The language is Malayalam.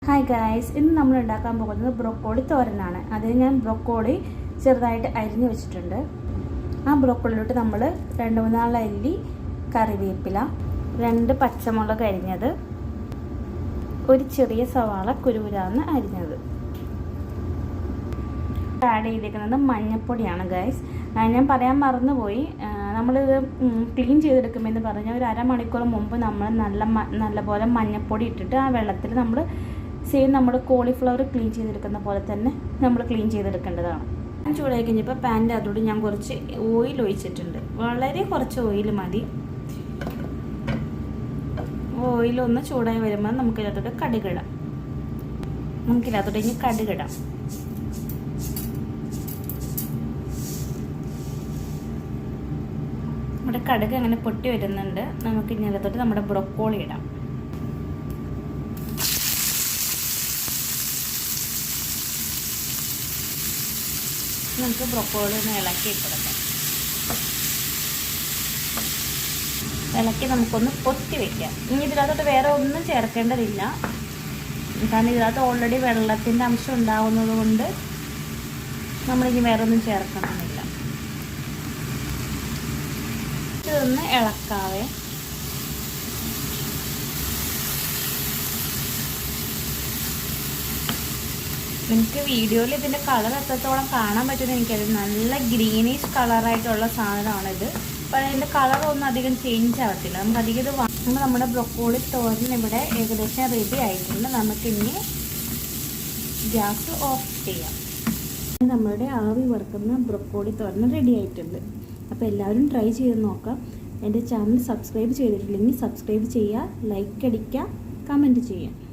ഹായ് ഗായ്സ്, ഇന്ന് നമ്മൾ ഉണ്ടാക്കാൻ പോകുന്നത് ബ്രോക്കോളി തോരനാണ്. അതിന് ഞാൻ ബ്രോക്കോളി ചെറുതായിട്ട് അരിഞ്ഞു വെച്ചിട്ടുണ്ട്. ആ ബ്രോക്കോളിലോട്ട് നമ്മൾ 2-3 അല്ലി കറിവേപ്പില, 2 പച്ചമുളക് അരിഞ്ഞത്, ഒരു ചെറിയ സവാള കുരുകുരാന്ന് അരിഞ്ഞത്. ആഡ് ചെയ്തിരിക്കുന്നത് മഞ്ഞൾപ്പൊടിയാണ് ഗായ്സ്. ഞാൻ പറയാൻ മറന്നുപോയി, നമ്മളിത് ക്ലീൻ ചെയ്തെടുക്കുമെന്ന് പറഞ്ഞാൽ ഒരു അരമണിക്കൂർ മുമ്പ് നമ്മൾ നല്ലപോലെ മഞ്ഞൾപ്പൊടി ഇട്ടിട്ട് ആ വെള്ളത്തിൽ നമ്മൾ സെയിം നമ്മൾ കോളിഫ്ലവർ ക്ലീൻ ചെയ്തെടുക്കുന്ന പോലെ തന്നെ നമ്മൾ ക്ലീൻ ചെയ്തെടുക്കേണ്ടതാണ്. പാൻ ചൂടായി കഴിഞ്ഞപ്പോൾ പാനിൻ്റെ അതോട് ഞാൻ കുറച്ച് ഓയിൽ ഒഴിച്ചിട്ടുണ്ട്. വളരെ കുറച്ച് ഓയിൽ മതി. ഓയിലൊന്ന് ചൂടായി വരുമ്പോൾ നമുക്കിതിനകത്തോട്ട് കടുകിടാം. ഇനി കടുകിടാം. നമ്മുടെ കടുക് അങ്ങനെ പൊട്ടി വരുന്നുണ്ട്. നമുക്ക് ഇതിനകത്തോട്ട് നമ്മുടെ ബ്രോക്കോളി ഇടാം. നമുക്ക് ബ്രോക്കോളി ഒന്ന് ഇളക്കി കൊടുക്കാം. ഇളക്കി നമുക്കൊന്ന് പൊത്തി വയ്ക്കാം. ഇനി ഇതിനകത്തോട്ട് വേറെ ഒന്നും ചേർക്കേണ്ടതില്ല, കാരണം ഇതിനകത്ത് ഓൾറെഡി വെള്ളത്തിൻ്റെ അംശം ഉണ്ടാകുന്നത് കൊണ്ട് നമ്മളിനി വേറെ ഒന്നും ചേർക്കണമെന്നില്ല. ഇതൊന്ന് ഇളക്കാവേ. നിങ്ങൾക്ക് വീഡിയോയിൽ ഇതിൻ്റെ കളർ എത്രത്തോളം കാണാൻ പറ്റുമെന്ന് എനിക്കറിയാം. നല്ല ഗ്രീനിഷ് കളറായിട്ടുള്ള സാധനമാണിത്. അപ്പോൾ അതിൻ്റെ കളറൊന്നും അധികം ചേഞ്ച് ആവത്തില്ല. നമുക്ക് അധികം ഇത് നമ്മുടെ ബ്രോക്കോളി തോരൻ ഇവിടെ ഏകദേശം റെഡി ആയിട്ടുണ്ട്. നമുക്കിനി ഗ്യാസ് ഓഫ് ചെയ്യാം. നമ്മുടെ ആവി വറുക്കുന്ന ബ്രോക്കോളി തോരൻ റെഡി ആയിട്ടുണ്ട്. അപ്പോൾ എല്ലാവരും ട്രൈ ചെയ്ത് നോക്കാം. എൻ്റെ ചാനൽ സബ്സ്ക്രൈബ് ചെയ്തിട്ടില്ലെങ്കിൽ സബ്സ്ക്രൈബ് ചെയ്യുക, ലൈക്ക് അടിക്കുക, കമൻറ്റ് ചെയ്യുക.